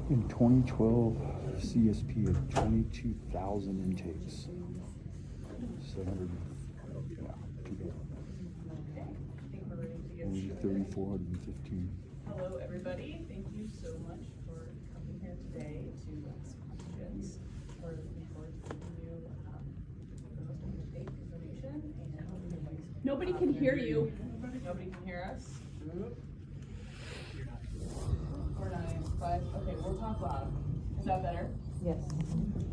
In 2012, CSP had 22,000 intakes. 700, yeah, too bad. Okay, I think we're ready to get Only started. 3,415. Hello, everybody. Thank you so much for coming here today to ask questions. We're looking forward to giving you the most up-to-date information. And Nobody can hear you. Nobody can hear us. 4985. Okay, we'll talk loud. Is that better? Yes.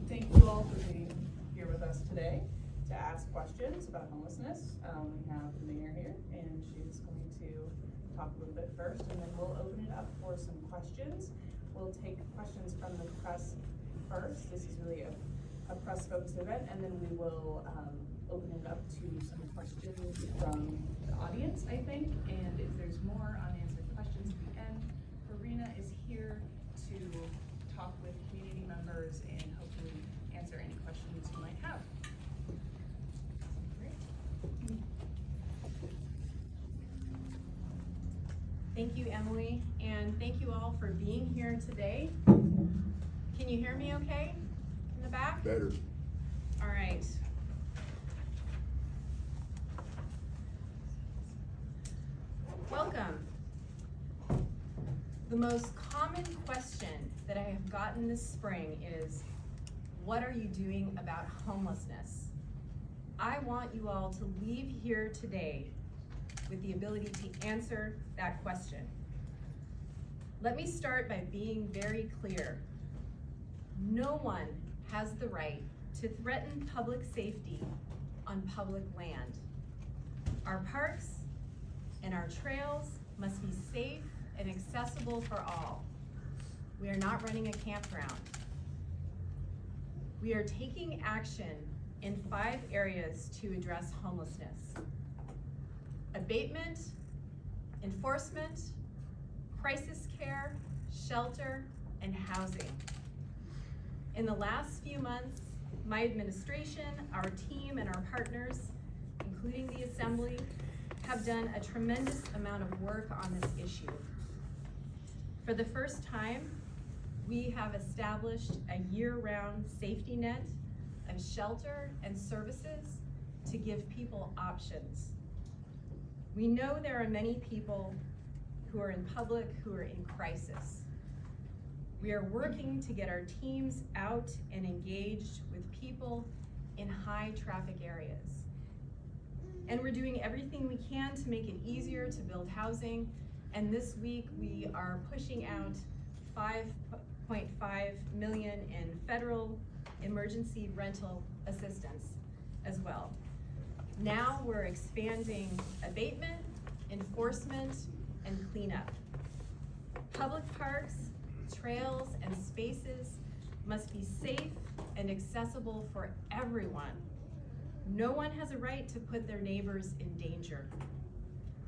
Thank you all for being here with us today to ask questions about homelessness. We have the mayor here, and she's going to talk a little bit first, and then we'll open it up for some questions. We'll take questions from the press first. This is really a press-focused event, and then we will open it up to some questions from the audience, I think. And if there's more unanswered questions at the end, Verena is here to talk with community members and hopefully answer any questions you might have. Great. Thank you, Emily, and thank you all for being here today. Can you hear me okay in the back? Better. All right. Welcome. The most common question that I have gotten this spring is, what are you doing about homelessness? I want you all to leave here today with the ability to answer that question. Let me start by being very clear. No one has the right to threaten public safety on public land. Our parks and our trails must be safe and accessible for all. We are not running a campground. We are taking action in 5 areas to address homelessness: abatement, enforcement, crisis care, shelter, and housing. In the last few months, my administration, our team, and our partners, including the Assembly, have done a tremendous amount of work on this issue. For the first time, we have established a year-round safety net of shelter and services to give people options. We know there are many people who are in public who are in crisis. We are working to get our teams out and engaged with people in high traffic areas. And we're doing everything we can to make it easier to build housing. And this week we are pushing out $5.5 million in federal emergency rental assistance as well. Now we're expanding abatement, enforcement, and cleanup. Public parks, trails, and spaces must be safe and accessible for everyone. No one has a right to put their neighbors in danger.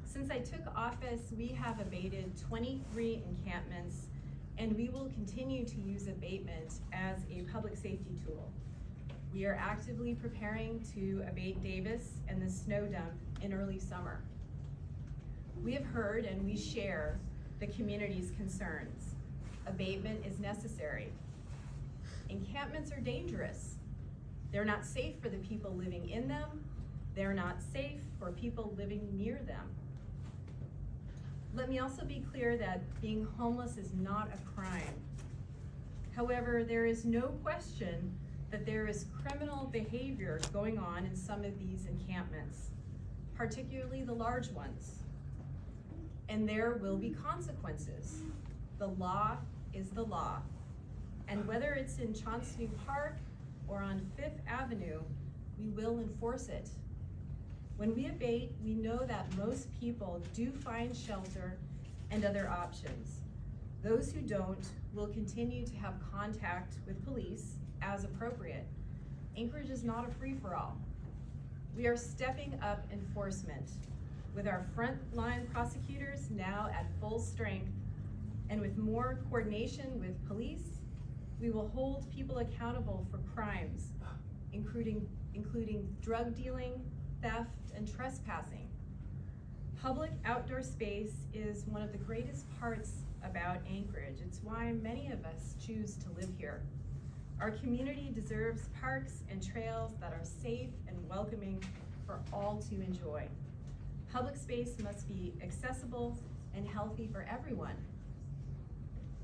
Since I took office, we have abated 23 encampments, and we will continue to use abatement as a public safety tool. We are actively preparing to abate Davis and the snow dump in early summer. We have heard and we share the community's concerns. Abatement is necessary. Encampments are dangerous. They're not safe for the people living in them. They're not safe for people living near them. Let me also be clear that being homeless is not a crime. However, there is no question that there is criminal behavior going on in some of these encampments, particularly the large ones. And there will be consequences. The law is the law. And whether it's in Chauncey Park or on 5th Avenue, we will enforce it. When we abate, we know that most people do find shelter and other options. Those who don't will continue to have contact with police as appropriate. Anchorage is not a free-for-all. We are stepping up enforcement with our frontline prosecutors now at full strength, and with more coordination with police, we will hold people accountable for crimes, including drug dealing, theft, and trespassing. Public outdoor space is one of the greatest parts about Anchorage. It's why many of us choose to live here. Our community deserves parks and trails that are safe and welcoming for all to enjoy. Public space must be accessible and healthy for everyone.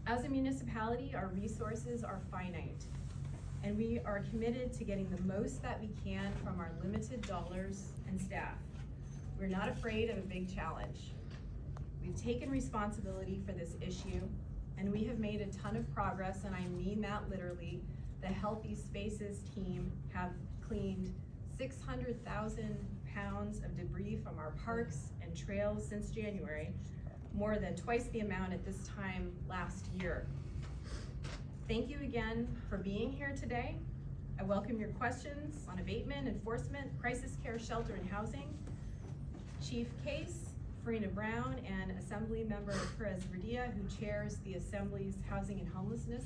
As a municipality, our resources are finite, and we are committed to getting the most that we can from our limited dollars and staff. We're not afraid of a big challenge. We've taken responsibility for this issue, and we have made a ton of progress, and I mean that literally. The Healthy Spaces team have cleaned 600,000 pounds of debris from our parks and trails since January, more than twice the amount at this time last year. Thank you again for being here today. I welcome your questions on abatement, enforcement, crisis care, shelter, and housing. Chief Case, Farina Brown, and Assembly Member Perez Verdia, who chairs the Assembly's Housing and Homelessness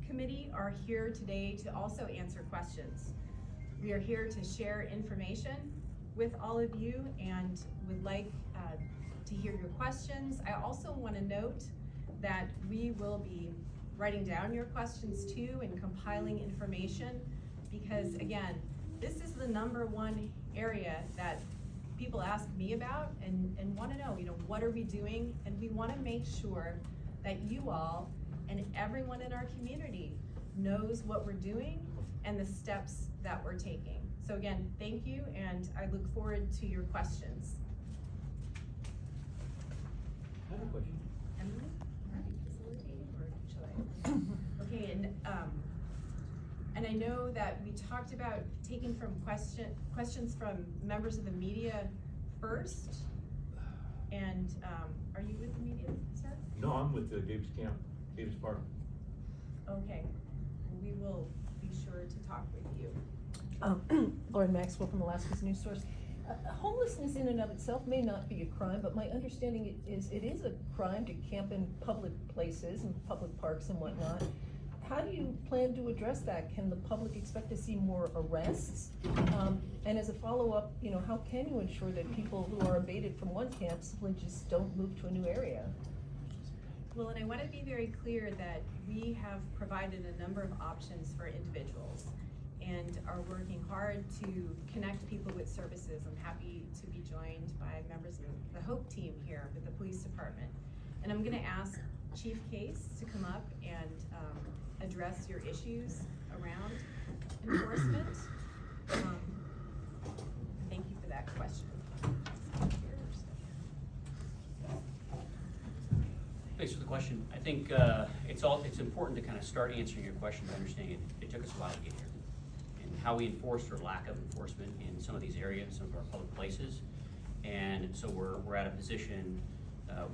Committee, are here today to also answer questions. We are here to share information with all of you and would like to hear your questions. I also want to note that we will be writing down your questions too and compiling information, because again, this is the #1 area that people ask me about and want to know, what are we doing? And we want to make sure that you all and everyone in our community knows what we're doing and the steps that we're taking. So again, thank you, and I look forward to your questions. I have a question. Emily, are you facilitating, or should I? Okay, and I know that we talked about taking from questions from members of the media first. And are you with the media, sir? No, I'm with the Davis Camp, Davis Park. Okay, we will be sure to talk with you. Lauren Maxwell from Alaska's News Source. Homelessness in and of itself may not be a crime, but my understanding is it is a crime to camp in public places and public parks and whatnot. How do you plan to address that? Can the public expect to see more arrests? And as a follow-up, how can you ensure that people who are abated from one camp simply just don't move to a new area? Well, and I want to be very clear that we have provided a number of options for individuals and are working hard to connect people with services. I'm happy to be joined by members of the HOPE team here with the police department. And I'm going to ask Chief Case to come up and address your issues around enforcement. Thank you for that question. Thanks for the question. I think it's important to kind of start answering your question by understanding it took us a while to get here, and how we enforced or lack of enforcement in some of these areas, some of our public places. And so we're at a position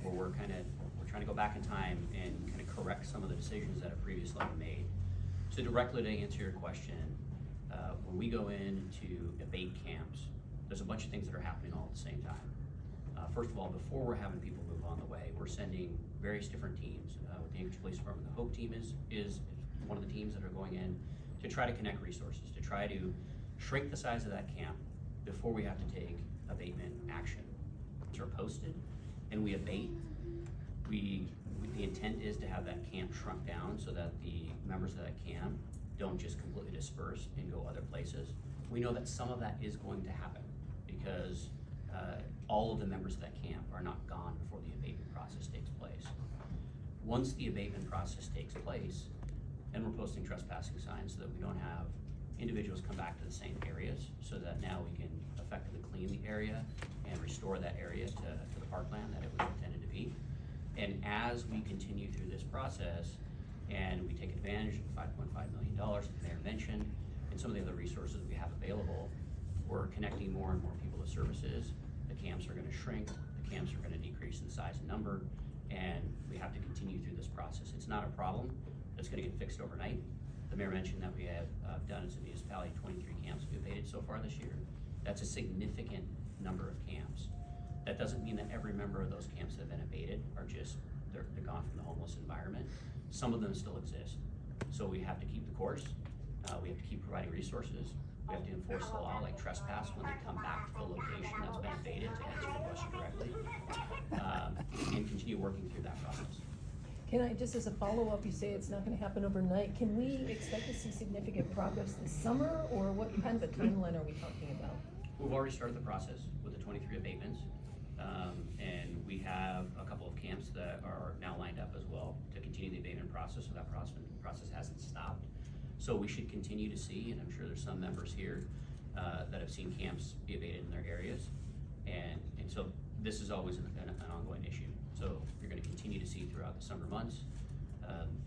where we're trying to go back in time and kind of correct some of the decisions that have previously been made. So directly to answer your question, when we go in to abate camps, there's a bunch of things that are happening all at the same time. First of all, before we're having people move on the way, we're sending various different teams. With the Anchorage Police Department, the HOPE team is one of the teams that are going in to try to connect resources, to try to shrink the size of that camp before we have to take abatement action. These are posted and we abate. The intent is to have that camp shrunk down so that the members of that camp don't just completely disperse and go other places. We know that some of that is going to happen because all of the members of that camp are not gone before the abatement process takes place. Once the abatement process takes place, then we're posting trespassing signs so that we don't have individuals come back to the same areas, so that now we can effectively clean the area and restore that area to the parkland that it was intended to be. And as we continue through this process and we take advantage of $5.5 million that the mayor mentioned and some of the other resources we have available, we're connecting more and more people to services. The camps are going to shrink, the camps are going to decrease in size and number, and we have to continue through this process. It's not a problem that's going to get fixed overnight. The mayor mentioned that we have done as a municipality 23 camps we abated so far this year. That's a significant number of camps. That doesn't mean that every member of those camps that have been abated are just, they're gone from the homeless environment. Some of them still exist. So we have to keep the course. We have to keep providing resources. We have to enforce the law, like trespass, when they come back to the location that's been abated, to answer the question directly, and continue working through that process. Can I, just as a follow-up, you say it's not gonna happen overnight, can we expect to see significant progress this summer, or what kind of a timeline are we talking about? We've already started the process with the 23 abatements, and we have a couple of camps that are now lined up as well to continue the abatement process, so that process hasn't stopped. So we should continue to see, and I'm sure there's some members here that have seen camps be abated in their areas, and so this is always an ongoing issue. So you're gonna continue to see throughout the summer months,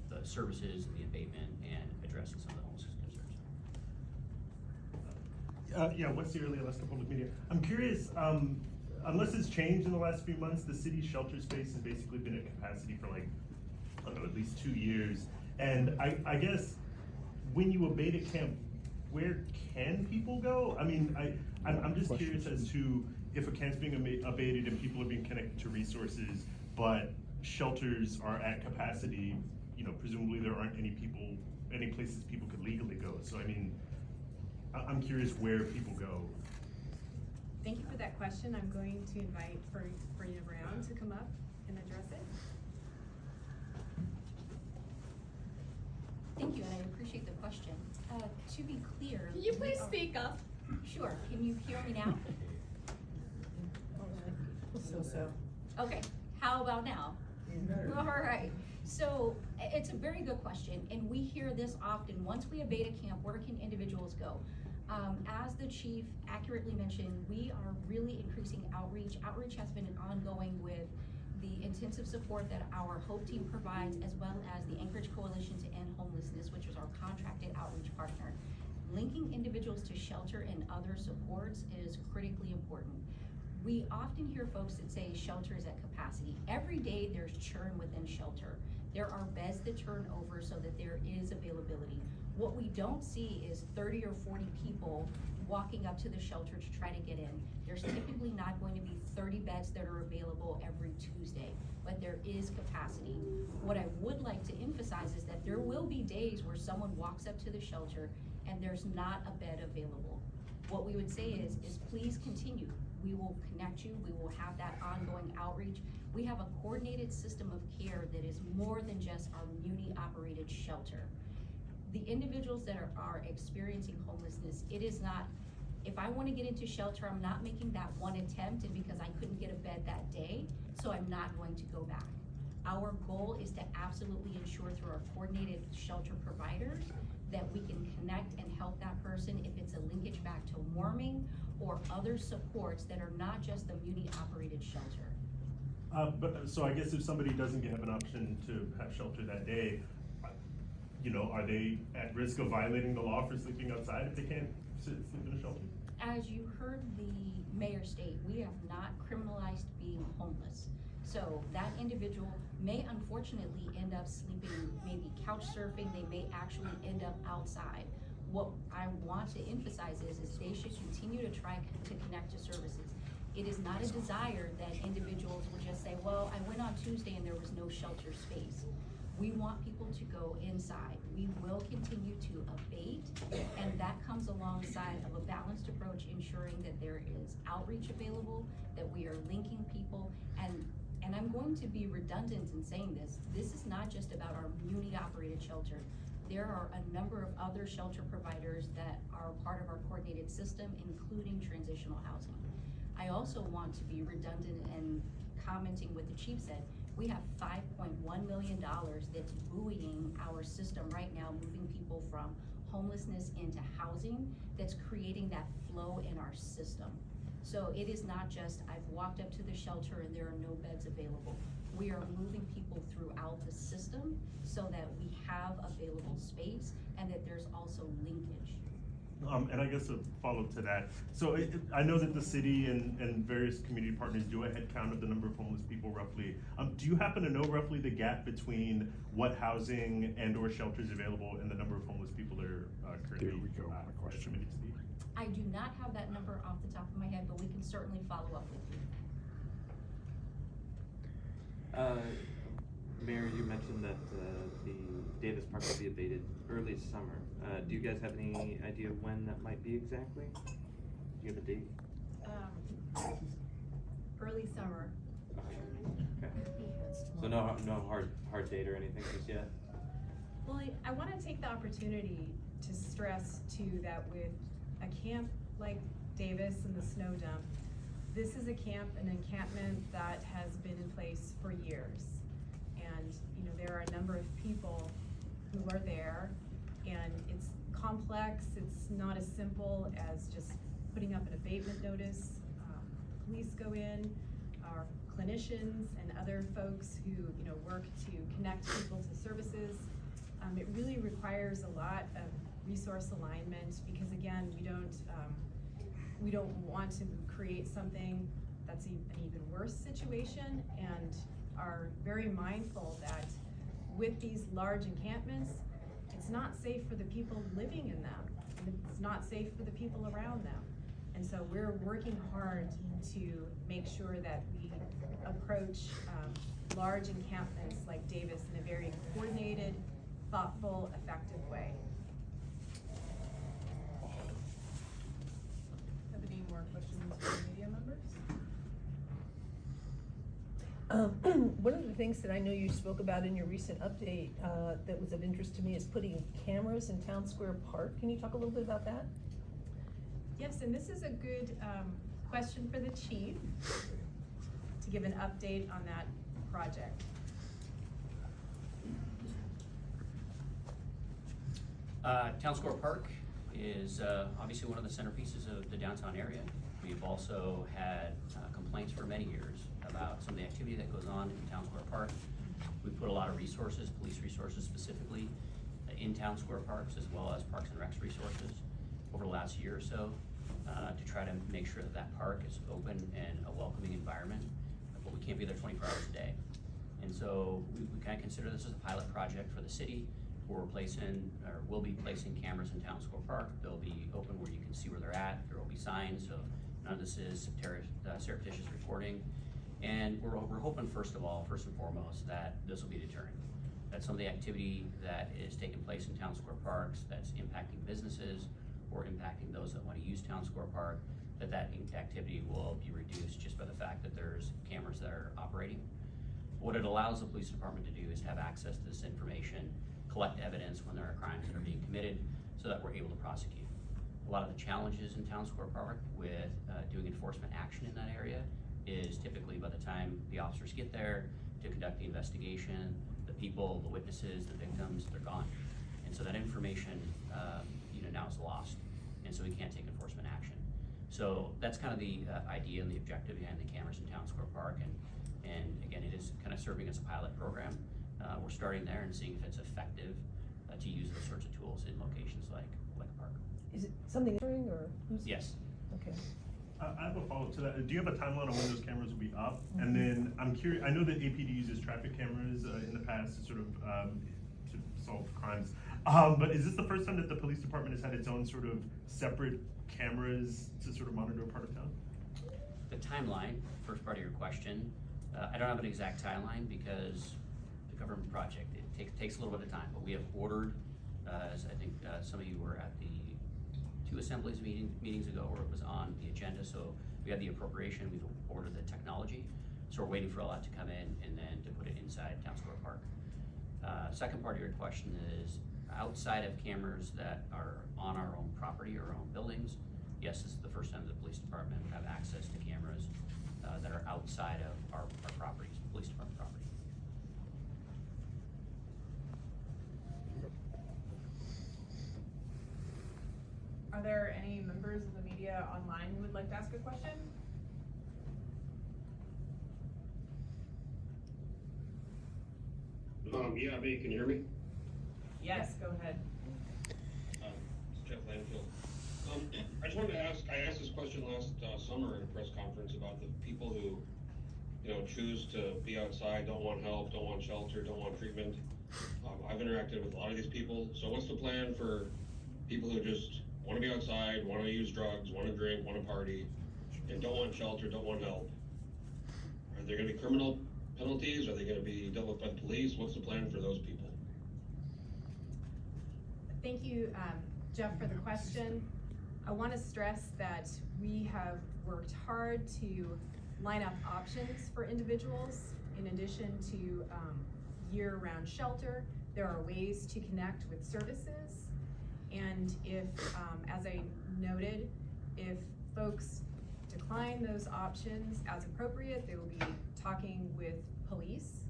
the services and the abatement and addressing some of the homelessness concerns. Yeah, Wes Yearly, Alaska Public Media. I'm curious, unless it's changed in the last few months, the city's shelter space has basically been at capacity for like, I don't know, at least 2 years. And I guess when you abate a camp, where can people go? I mean, I'm just curious as to if a camp's being abated and people are being connected to resources, but shelters are at capacity, you know, presumably there aren't any places people could legally go. So I mean, I'm curious where people go. Thank you for that question. I'm going to invite Yearround to come up and address it. Thank you, and I appreciate the question. To be clear. Can you please we are- speak up? Sure, can you hear me now? So. Okay, how about now? All right, so it's a very good question, and we hear this often. Once we abate a camp, where can individuals go? As the chief accurately mentioned, we are really increasing outreach. Outreach has been ongoing with the intensive support that our HOPE team provides, as well as the Anchorage Coalition to End Homelessness, which is our contracted outreach partner. Linking individuals to shelter and other supports is critically important. We often hear folks that say shelter is at capacity. Every day there's churn within shelter. There are beds that turn over so that there is availability. What we don't see is 30 or 40 people walking up to the shelter to try to get in. There's typically not going to be 30 beds that are available every Tuesday, but there is capacity. What I would like to emphasize is that there will be days where someone walks up to the shelter and there's not a bed available. What we would say is please continue. We will connect you, we will have that ongoing outreach. We have a coordinated system of care that is more than just our muni-operated shelter. The individuals that are experiencing homelessness, it is not, if I wanna get into shelter, I'm not making that one attempt, and because I couldn't get a bed that day, so I'm not going to go back. Our goal is to absolutely ensure through our coordinated shelter providers that we can connect and help that person if it's a linkage back to warming or other supports that are not just the muni-operated shelter. So I guess if somebody doesn't have an option to have shelter that day, you know, are they at risk of violating the law for sleeping outside if they can't sleep in a shelter? As you heard the mayor state, we have not criminalized being homeless. So that individual may unfortunately end up sleeping, maybe couch surfing, they may actually end up outside. What I want to emphasize is they should continue to try to connect to services. It is not a desire that individuals will just say, well, I went on Tuesday and there was no shelter space. We want people to go inside. We will continue to abate, and that comes alongside of a balanced approach, ensuring that there is outreach available, that we are linking people, and I'm going to be redundant in saying this. This is not just about our muni-operated shelter. There are a number of other shelter providers that are part of our coordinated system, including transitional housing. I also want to be redundant and commenting what the chief said. We have $5.1 million that's buoying our system right now, moving people from homelessness into housing, that's creating that flow in our system. So it is not just, I've walked up to the shelter and there are no beds available. We are moving people throughout the system so that we have available space and that there's also linkage. And I guess a follow-up to that. So I know that the city and various community partners do a head count of the number of homeless people roughly. Do you happen to know roughly the gap between what housing and or shelters available and the number of homeless people that are currently There we go, my question. estimated to be? I do not have that number off the top of my head, but we can certainly follow up with you. Mayor, you mentioned that the Davis Park will be abated early summer. Do you guys have any idea when that might be exactly? Do you have a date? Early summer. Okay. So no hard date or anything just yet? Well, I want to take the opportunity to stress too that with a camp like Davis and the snow dump, this is a camp, an encampment that has been in place for years. And, you know, there are a number of people who are there, and it's complex. It's not as simple as just putting up an abatement notice. Police go in, our clinicians and other folks who, you know, work to connect people to services. It really requires a lot of resource alignment because, again, we don't want to create something that's an even worse situation, and are very mindful that with these large encampments, it's not safe for the people living in them, and it's not safe for the people around them. And so we're working hard to make sure that we approach large encampments like Davis in a very coordinated, thoughtful, effective way. Have any more questions from media members? One of the things that I know you spoke about in your recent update that was of interest to me is putting cameras in Town Square Park. Can you talk a little bit about that? Yes, and this is a good question for the chief to give an update on that project. Town Square Park is obviously one of the centerpieces of the downtown area. We've also had complaints for many years about some of the activity that goes on in Town Square Park. We put a lot of resources, police resources specifically, in Town Square Parks, as well as Parks and Recs resources over the last year or so to try to make sure that that park is open and a welcoming environment, but we can't be there 24 hours a day. And so we kind of consider this as a pilot project for the city. We'll be placing cameras in Town Square Park. They'll be open where you can see where they're at. There will be signs, so none of this is surreptitious reporting. And we're hoping, first and foremost, that this will be deterrent. That some of the activity that is taking place in Town Square Parks that's impacting businesses or impacting those that want to use Town Square Park, that activity will be reduced just by the fact that there's cameras that are operating. What it allows the police department to do is have access to this information, collect evidence when there are crimes that are being committed so that we're able to prosecute. A lot of the challenges in Town Square Park with doing enforcement action in that area is typically by the time the officers get there to conduct the investigation, the people, the witnesses, the victims, they're gone. And so that information now is lost, and so we can't take enforcement action. So that's kind of the idea and the objective behind the cameras in Town Square Park, and again, it is kind of serving as a pilot program. We're starting there and seeing if it's effective to use those sorts of tools in locations like a park. Is it something or who's? Yes. Okay. I have a follow-up to that. Do you have a timeline on when those cameras will be up? And then I'm curious, I know that APD uses traffic cameras in the past to sort of to solve crimes. But is this the first time that the police department has had its own sort of separate cameras to sort of monitor a part of town? The timeline, first part of your question, I don't have an exact timeline because the government project, it takes a little bit of time, but we have ordered, as I think some of you were at the 2 assemblies meetings ago where it was on the agenda, so we had the appropriation, we've ordered the technology, so we're waiting for all that to come in and then to put it inside Town Square Park. Second part of your question is, outside of cameras that are on our own property or our own buildings, yes, this is the first time the police department would have access to cameras that are outside of our properties, police department property. Are there any members of the media online who would like to ask a question? Yeah, can you hear me? Yes, go ahead. It's Jeff Landfield. I just wanted to ask, I asked this question last summer at a press conference about the people who, choose to be outside, don't want help, don't want shelter, don't want treatment. I've interacted with a lot of these people. So what's the plan for people who just want to be outside, want to use drugs, want to drink, want to party, and don't want shelter, don't want help? Are there going to be criminal penalties? Are they gonna be dealt with by police? What's the plan for those people? Thank you, Jeff, for the question. I want to stress that we have worked hard to line up options for individuals. In addition to year-round shelter, there are ways to connect with services. And if, as I noted, if folks decline those options as appropriate, they will be talking with police.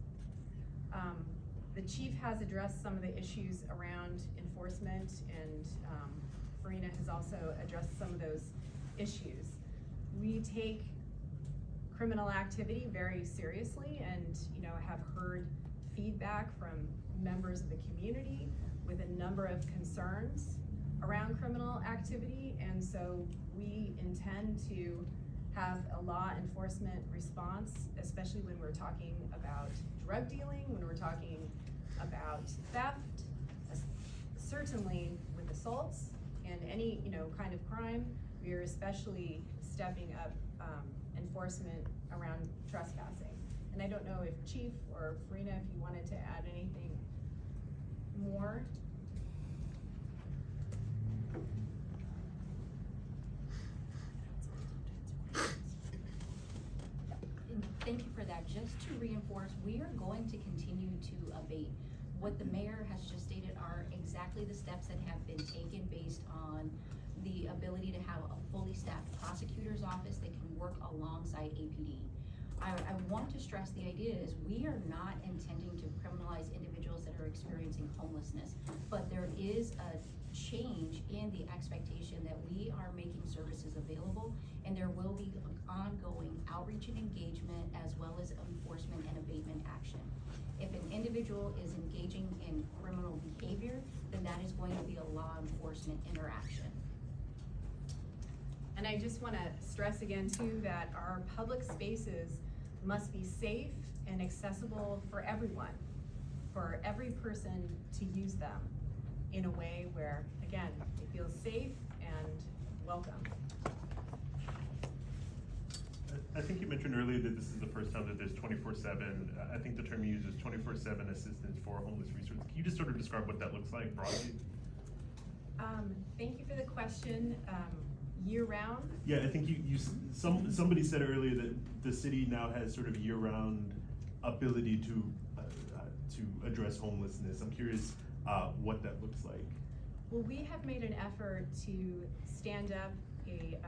The chief has addressed some of the issues around enforcement, and Farina has also addressed some of those issues. We take criminal activity very seriously, and have heard feedback from members of the community with a number of concerns around criminal activity, and so we intend to have a law enforcement response, especially when we're talking about drug dealing, when we're talking about theft, certainly with assaults and any kind of crime. We are especially stepping up enforcement around trespassing. And I don't know if Chief or Farina, if you wanted to add anything more. And thank you for that. Just to reinforce, we are going to continue to abate. What the mayor has just stated are exactly the steps that have been taken based on the ability to have a fully staffed prosecutor's office that can work alongside APD. I want to stress the idea is we are not intending to criminalize individuals that are experiencing homelessness, but there is a change in the expectation that we are making services available, and there will be ongoing outreach and engagement as well as enforcement and abatement action. If an individual is engaging in criminal behavior, then that is going to be a law enforcement interaction. And I just want to stress again too that our public spaces must be safe and accessible for everyone, for every person to use them in a way where, again, they feel safe and welcome. I think you mentioned earlier that this is the first time that there's 24/7, I think the term you use is 24/7 assistance for homeless resources. Can you just sort of describe what that looks like broadly? Thank you for the question. Year-round? Yeah, I think somebody said earlier that the city now has sort of year-round ability to address homelessness. I'm curious what that looks like. Well, we have made an effort to stand up a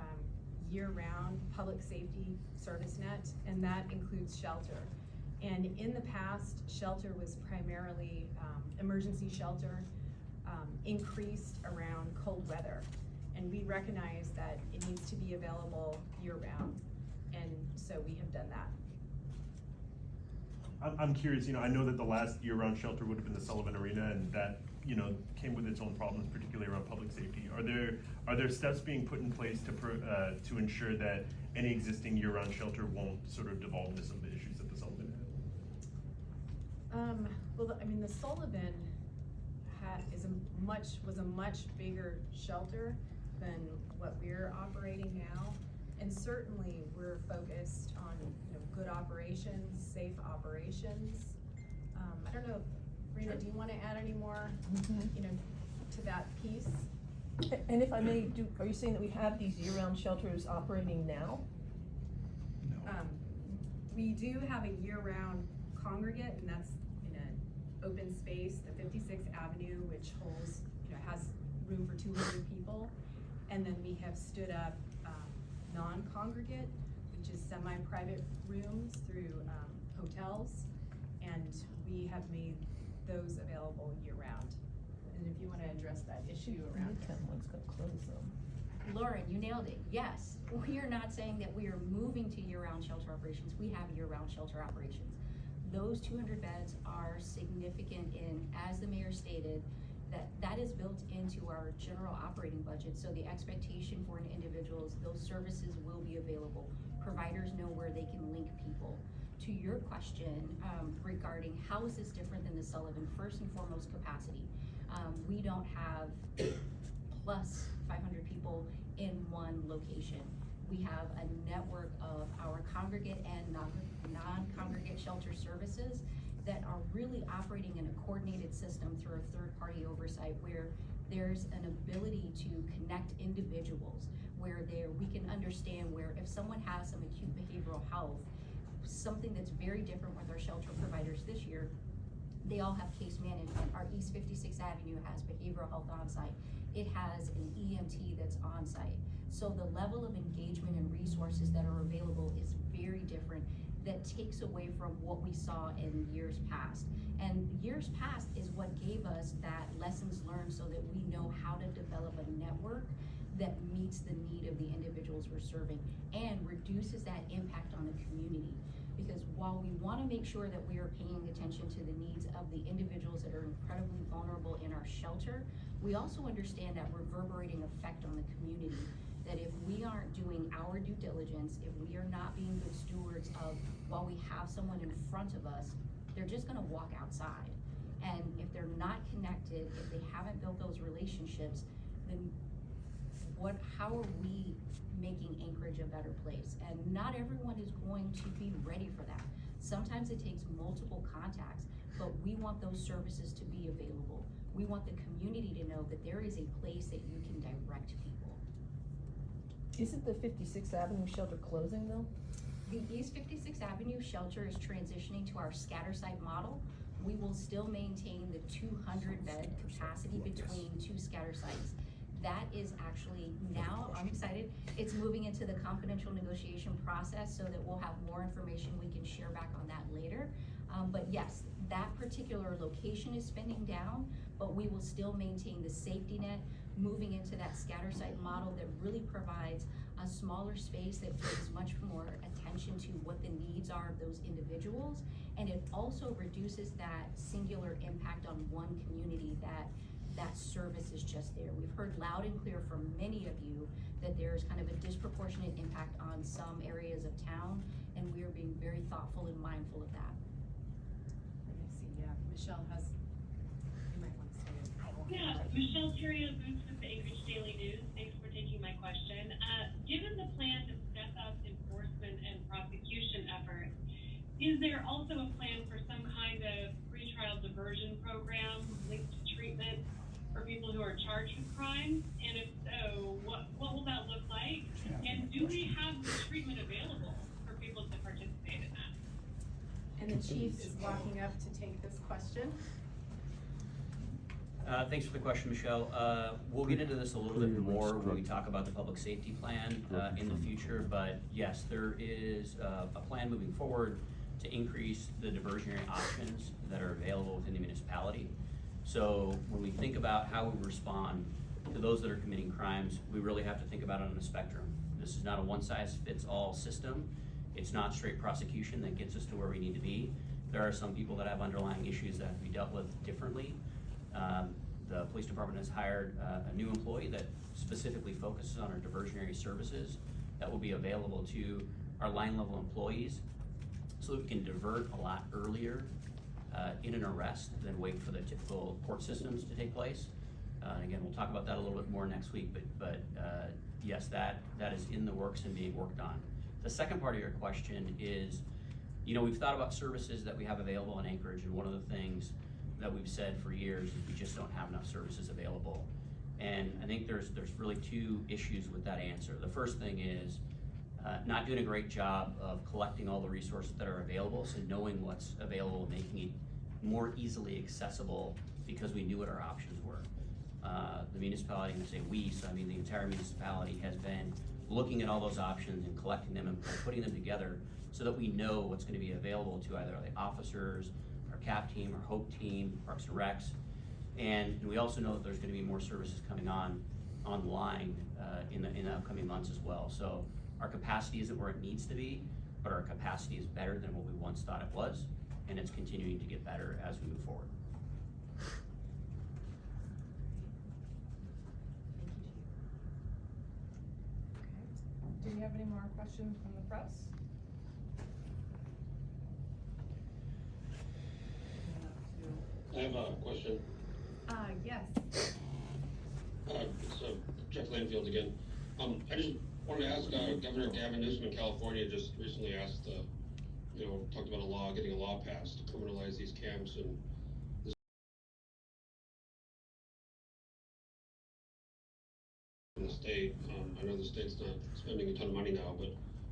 year-round public safety service net, and that includes shelter. And in the past, shelter was primarily emergency shelter, increased around cold weather. And we recognize that it needs to be available year-round, and so we have done that. I'm curious, I know that the last year-round shelter would have been the Sullivan Arena, and that, came with its own problems, particularly around public safety. Are there steps being put in place to ensure that any existing year-round shelter won't sort of devolve into some of the issues that the Sullivan had? Well, I mean, the Sullivan was a much bigger shelter than what we're operating now. And certainly we're focused on good operations, safe operations. I don't know, Rita, do you want to add any more to that piece? And if I may, are you saying that we have these year-round shelters operating now? We do have a year-round congregate, and that's in an open space, the 56th Avenue, which holds, has room for 200 people. And then we have stood up non-congregate, which is semi-private rooms through hotels, and we have made those available year-round. And if you want to address that issue around One's gonna close them. Lauren, you nailed it. Yes, we are not saying that we are moving to year-round shelter operations. We have year-round shelter operations. Those 200 beds are significant in, as the mayor stated, that is built into our general operating budget. So the expectation for an individual is those services will be available. Providers know where they can link people. To your question regarding how is this different than the Sullivan, first and foremost, capacity. We don't have plus 500 people in one location. We have a network of our congregate and non-congregate shelter services that are really operating in a coordinated system through a third-party oversight where there's an ability to connect individuals, where we can understand where if someone has some acute behavioral health, something that's very different with our shelter providers this year, they all have case management. Our East 56th Avenue has behavioral health on-site. It has an EMT that's on-site. So the level of engagement and resources that are available is very different, that takes away from what we saw in years past. And years past is what gave us that lessons learned so that we know how to develop a network that meets the need of the individuals we're serving and reduces that impact on the community. Because while we want to make sure that we are paying attention to the needs of the individuals that are incredibly vulnerable in our shelter, we also understand that reverberating effect on the community, that if we aren't doing our due diligence, if we are not being good stewards of, while we have someone in front of us, they're just gonna walk outside. And if they're not connected, if they haven't built those relationships, then how are we making Anchorage a better place? And not everyone is going to be ready for that. Sometimes it takes multiple contacts, but we want those services to be available. We want the community to know that there is a place that you can direct people. Isn't the 56th Avenue shelter closing though? The East 56th Avenue shelter is transitioning to our scatter site model. We will still maintain the 200 bed capacity between two scatter sites. That is actually now, I'm excited, it's moving into the confidential negotiation process so that we'll have more information we can share back on that later. But yes, that particular location is spinning down, but we will still maintain the safety net, moving into that scatter site model that really provides a smaller space that gives much more attention to what the needs are of those individuals. And it also reduces that singular impact on one community that service is just there. We've heard loud and clear from many of you that there's kind of a disproportionate impact on some areas of town, and we are being very thoughtful and mindful of that. Let me see, yeah, Michelle has, you might want to say it. Yeah, Michelle Terrio, Boots with the Anchorage Daily News. Thanks for taking my question. Given the plan to step up enforcement and prosecution efforts, is there also a plan for some kind of pretrial diversion program linked to treatment for people who are charged with crimes? And if so, what will that look like? And do we have the treatment available for people to participate in that? And the chief is walking up to take this question. Thanks for the question, Michelle. We'll get into this a little bit more when we talk about the public safety plan in the future, but yes, there is a plan moving forward to increase the diversionary options that are available within the municipality. So when we think about how we respond to those that are committing crimes, we really have to think about it on a spectrum. This is not a one-size-fits-all system. It's not straight prosecution that gets us to where we need to be. There are some people that have underlying issues that have to be dealt with differently. The police department has hired a new employee that specifically focuses on our diversionary services that will be available to our line-level employees so that we can divert a lot earlier in an arrest than wait for the typical court systems to take place. And again, we'll talk about that a little bit more next week, but yes, that is in the works and being worked on. The second part of your question is, you know, we've thought about services that we have available in Anchorage, and one of the things that we've said for years is we just don't have enough services available. And I think there's really two issues with that answer. The first thing is not doing a great job of collecting all the resources that are available, so knowing what's available, making it more easily accessible because we knew what our options were. The municipality, and I say we, so I mean the entire municipality, has been looking at all those options and collecting them and putting them together so that we know what's going to be available to either the officers, our CAP team, our HOPE team, Parks and Recs, and we also know that there's going to be more services coming online in the upcoming months as well. So our capacity isn't where it needs to be, but our capacity is better than what we once thought it was, and it's continuing to get better as we move forward. Okay. Do we have any more questions from the press? I have a question. Yes. It's Jeff Landfield again. I just wanted to ask, Governor Gavin Newsom in California just recently asked, talked about getting a law passed to criminalize these camps and this in the state. I know the state's not spending a ton of money now, but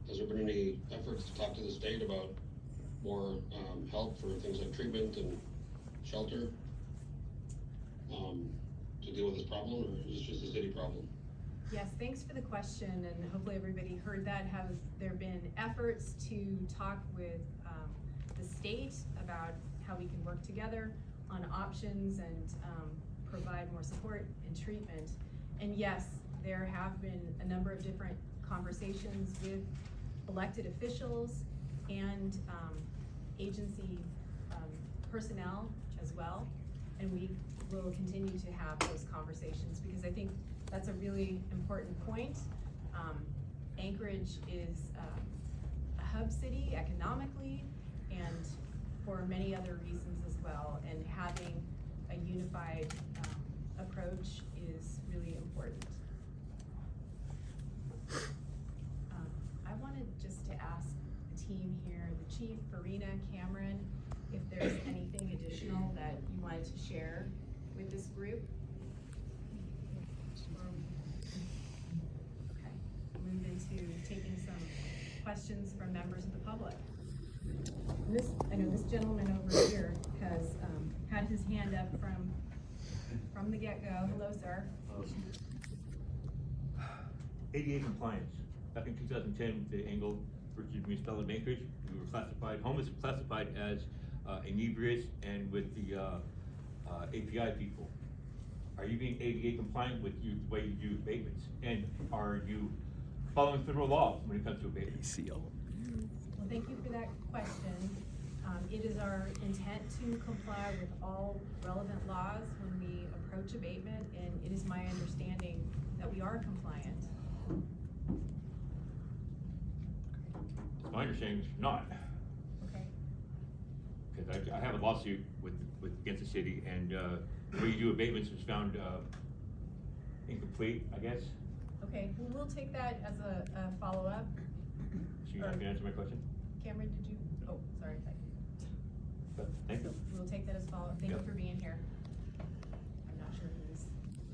has there been any efforts to talk to the state about more help for things like treatment and shelter to deal with this problem, or is this just a city problem? Yes, thanks for the question, and hopefully everybody heard that. Have there been efforts to talk with the state about how we can work together on options and provide more support and treatment? And yes, there have been a number of different conversations with elected officials and agency personnel as well, and we will continue to have those conversations because I think that's a really important point. Anchorage is a hub city economically and for many other reasons as well, and having a unified approach is really important. I wanted just to ask the team here, the chief, Farina, Cameron, if there's anything additional that you wanted to share with this group. Okay, move into taking some questions from members of the public. I know this gentleman over here has had his hand up from the get-go. Hello, sir. ADA compliance. Back in 2010, the Angle versus Municipality of Anchorage, we were classified, homeless were classified as inebriates and with the API people. Are you being ADA compliant with the way you do abatements? And are you following federal laws when it comes to abatements? Well, thank you for that question. It is our intent to comply with all relevant laws when we approach abatement, and it is my understanding that we are compliant. My understanding is you're not. Okay. Because I have a lawsuit with against the city, and the way you do abatements was found incomplete, I guess. Okay, well, we'll take that as a follow-up. So you're not gonna answer my question? Cameron, did you? Oh, sorry. Thank you. We'll take that as follow-up. Thank you Yep. for being here. I'm not sure who's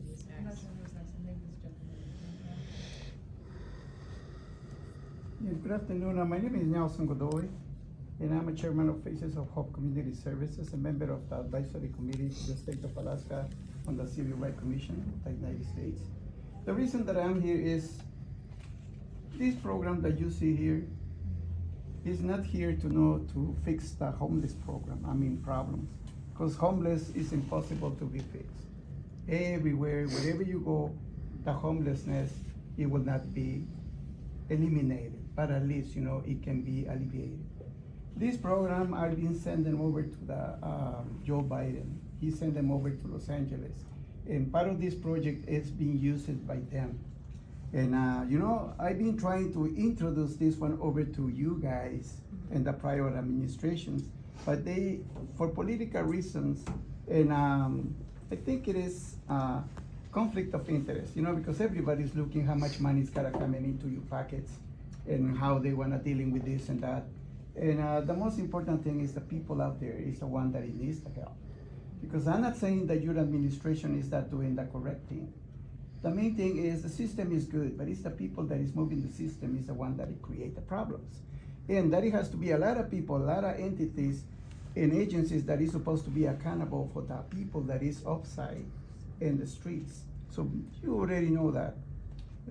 next. I'm not sure who's next, I think this gentleman. Yes, good afternoon. My name is Nelson Godoy, and I'm a chairman of Faces of Hope Community Services, a member of the advisory committee to the state of Alaska on the Civil Rights Commission of the United States. The reason that I'm here is this program that you see here is not here to fix the homeless problem, because homeless is impossible to be fixed. Everywhere, wherever you go, the homelessness, it will not be eliminated, but at least, it can be alleviated. This program, I've been sending over to the Joe Biden. He sent them over to Los Angeles. And part of this project is being used by them. And I've been trying to introduce this one over to you guys and the prior administrations, but they, for political reasons, and I think it is conflict of interest, because everybody's looking how much money is gonna come into your pockets and how they wanna dealing with this and that. And the most important thing is the people out there is the one that needs the help. Because I'm not saying that your administration is not doing the correct thing. The main thing is the system is good, but it's the people that is moving the system is the one that create the problems. And that it has to be a lot of people, a lot of entities and agencies that is supposed to be accountable for the people that is outside in the streets. So you already know that.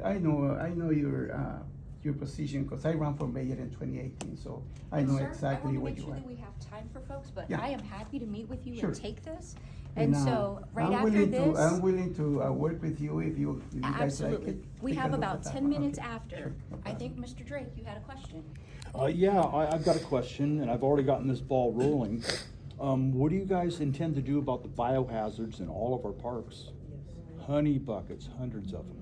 I know your position, because I ran for mayor in 2018, so I know exactly what you Sir, I wanna make sure are. that we have time for folks, but Yeah. I am happy to meet with you Sure. and take this. And so, right I'm after willing this. I'm willing to work with you if you guys like Absolutely. it. We Take a have look about at that 10 one. minutes Okay. after. Sure. No I think, problem. Mr. Drake, you had a question. I've got a question, and I've already gotten this ball rolling. What do you guys intend to do about the biohazards in all of our parks? Honey buckets, hundreds of them.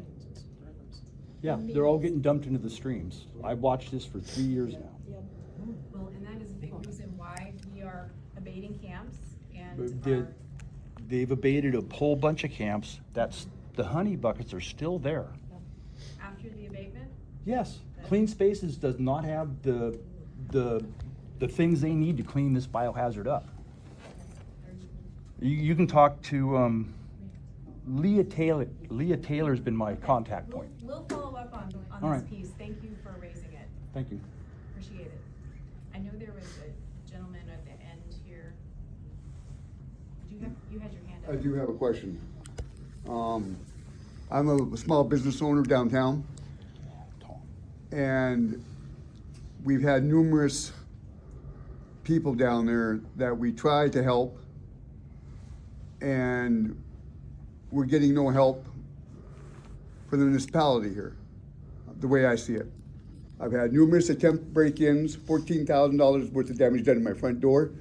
Yeah, they're all getting dumped into the streams. I've watched this for 3 years now. Well, and that is a big reason why we are abating camps and They've abated a whole bunch of camps. The honey buckets are still there. after the abatement, Yes, Clean Spaces does not have the things they need to clean this biohazard up. You can talk to, Leah Taylor. Leah Taylor's been my contact point. We'll follow up on All this right. piece. Thank you for raising it. Thank you. Appreciate it. I know there was a gentleman at the end here. You had your hand up. I do have a question. I'm a small business owner downtown, and we've had numerous people down there that we try to help, and we're getting no help from the municipality here, the way I see it. I've had numerous attempt break-ins, $14,000 worth of damage done to my front door.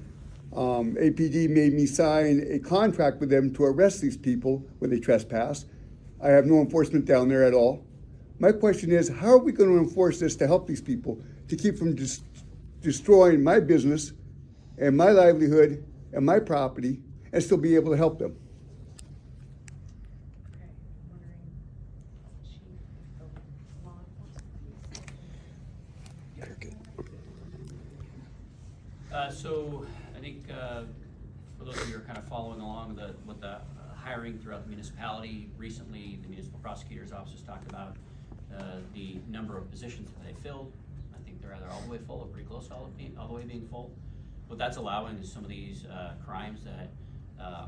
APD made me sign a contract with them to arrest these people when they trespass. I have no enforcement down there at all. My question is, how are we going to enforce this to help these people, to keep from destroying my business and my livelihood and my property, and still be able to help them? Okay, I'm wondering, Chief of Law Enforcement. So I think for those of you who are kind of following along with the hiring throughout the municipality, recently the municipal prosecutor's office has talked about the number of positions that they filled. I think they're either all the way full or pretty close to all the way being full. What that's allowing is some of these crimes that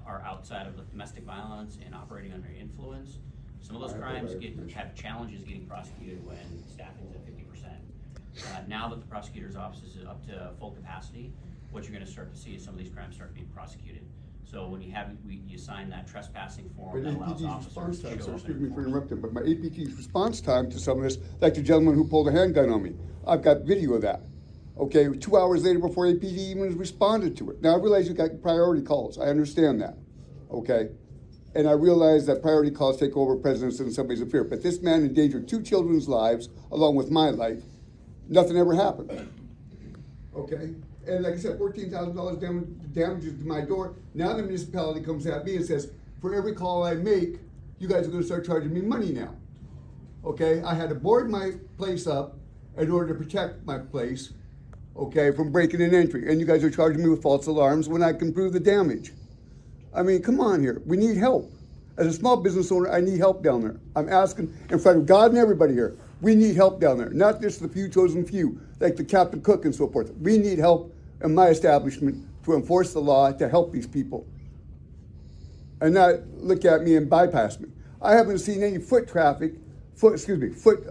are outside of the domestic violence and operating under influence. Some of those crimes have challenges getting prosecuted when staffing's at 50%. Now that the prosecutor's office is up to full capacity, what you're gonna start to see is some of these crimes start being prosecuted. So when you sign that trespassing form that allows officers to show up. Excuse me for interrupting, but my APT's response time to some of this, like the gentleman who pulled a handgun on me, I've got video of that. Okay, 2 hours later before APD even responded to it. Now I realize you got priority calls, I understand that, okay? And I realize that priority calls take over precedence in somebody's affair, but this man endangered 2 children's lives along with my life. Nothing ever happened, okay? And like I said, $14,000 damages to my door. Now the municipality comes at me and says, for every call I make, you guys are gonna start charging me money now. Okay, I had to board my place up in order to protect my place, okay, from breaking and entry. And you guys are charging me with false alarms when I can prove the damage. I mean, come on here, we need help. As a small business owner, I need help down there. I'm asking in front of God and everybody here, we need help down there, not just the few chosen few, like the Captain Cook and so forth. We need help in my establishment to enforce the law to help these people. And not look at me and bypass me. I haven't seen any foot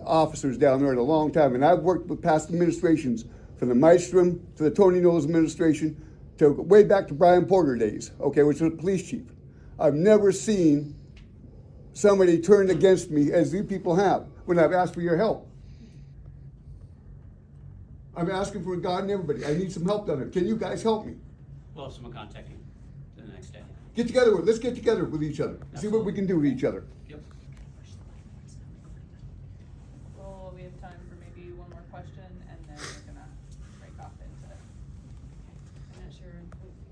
officers down there in a long time, and I've worked with past administrations, from the Maestrom to the Tony Knowles administration, to way back to Brian Porter days, okay, which was a police chief. I've never seen somebody turned against me as you people have when I've asked for your help. I'm asking for God and everybody. I need some help down there. Can you guys help me? We'll have someone contact you the next day. Let's get together with each other. See what we can do with each other. Yep. Well, we have time for maybe one more question, and then we're gonna break off into it. I'm not sure,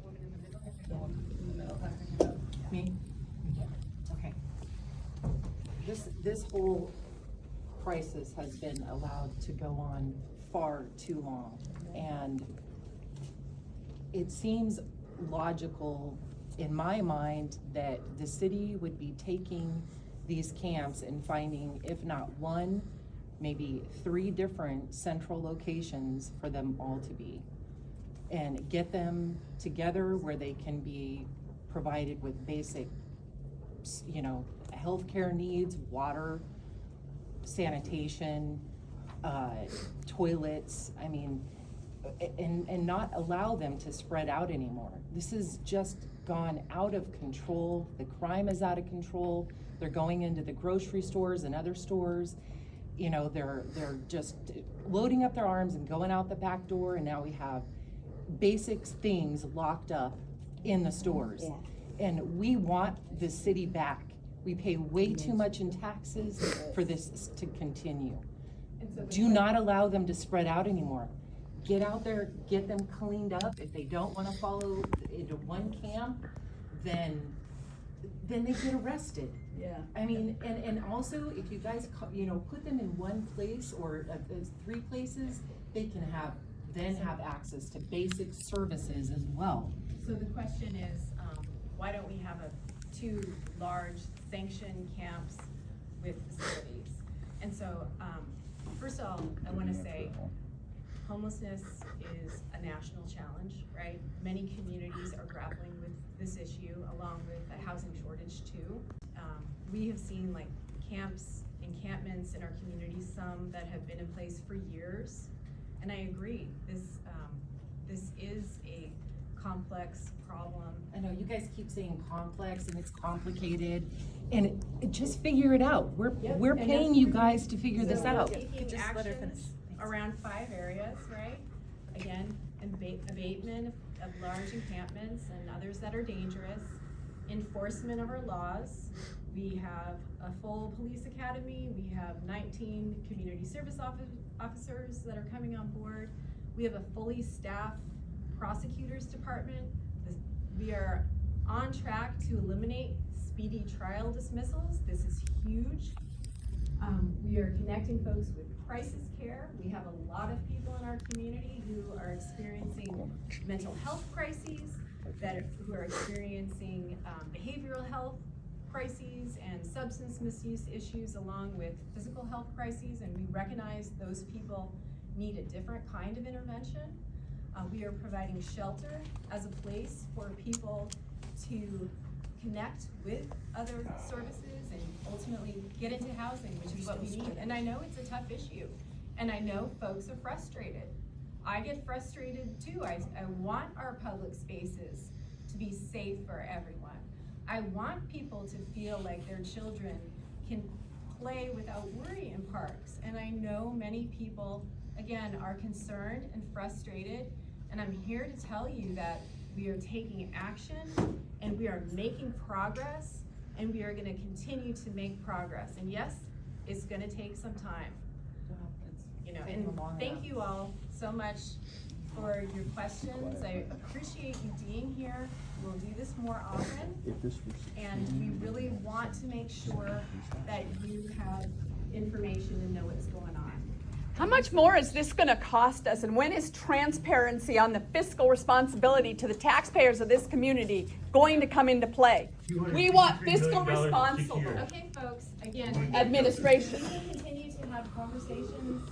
woman in the middle? In the middle, have your hand up. Me? Okay. This whole crisis has been allowed to go on far too long. And it seems logical in my mind that the city would be taking these camps and finding, if not one, maybe 3 different central locations for them all to be. And get them together where they can be provided with basic, healthcare needs, water, sanitation, toilets, and not allow them to spread out anymore. This has just gone out of control. The crime is out of control. They're going into the grocery stores and other stores. They're just loading up their arms and going out the back door, and now we have basic things locked up in the stores. Yeah. And we want the city back. We pay way too much in taxes for this to continue. Do not allow them to spread out anymore. Get out there, get them cleaned up. If they don't want to follow into one camp, then then they get arrested. Yeah. I mean, and also, if you guys, put them in one place or three places, they can have access to basic services as well. So the question is, why don't we have two large sanctioned camps with facilities? And so, first of all, I wanna say, homelessness is a national challenge, right? Many communities are grappling with this issue, along with a housing shortage too. We have seen like encampments in our community, some that have been in place for years. And I agree, this is a complex problem. I know you guys keep saying complex and it's complicated, and just figure it out. We're And paying that's you what guys to figure this So out. we're taking actions around 5 areas, right? Again, abatement of large encampments and others that are dangerous, enforcement of our laws. We have a full police academy. We have 19 community service officers that are coming on board. We have a fully staffed prosecutors department. We are on track to eliminate speedy trial dismissals. This is huge. We are connecting folks with crisis care. We have a lot of people in our community who are experiencing mental health crises, who are experiencing behavioral health crises and substance misuse issues, along with physical health crises, and we recognize those people need a different kind of intervention. We are providing shelter as a place for people to connect with other services and ultimately get into housing, which is what we need. And I know it's a tough issue, and I know folks are frustrated. I get frustrated too. I want our public spaces to be safe for everyone. I want people to feel like their children can play without worry in parks. And I know many people, again, are concerned and frustrated. And I'm here to tell you that we are taking action and we are making progress, and we are gonna continue to make progress. And yes, it's gonna take some time. And thank you all so much for your questions. I appreciate you being here. We'll do this more often. And we really want to make sure that you have information and know what's going on. How much more is this going to cost us, and when is transparency on the fiscal responsibility to the taxpayers of this community going to come into play? We want fiscal responsible Okay, folks, again. administration. We will continue to have conversations.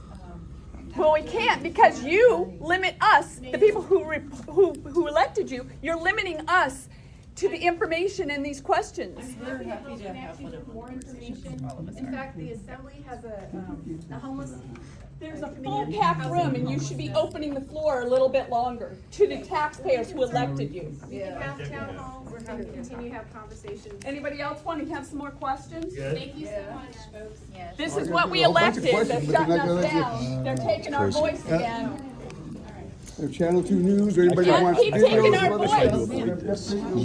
Well, we can't, because you limit us, the people who elected you. You're limiting us to the information in these questions. I'm happy to help connect you with more information. In fact, the assembly has a homeless. There's a full packed room, and you should be opening the floor a little bit longer to the taxpayers who elected you. We can have town halls, we're going to continue to have conversations. Anybody else want to have some more questions? Thank you so much, folks. Yes. This is what we A bunch of elected. They're questions, but shutting they're not us gonna down. They're taking our voice again. Channel 2 News, or anybody that Can't wants keep taking videos our of other voice. stuff.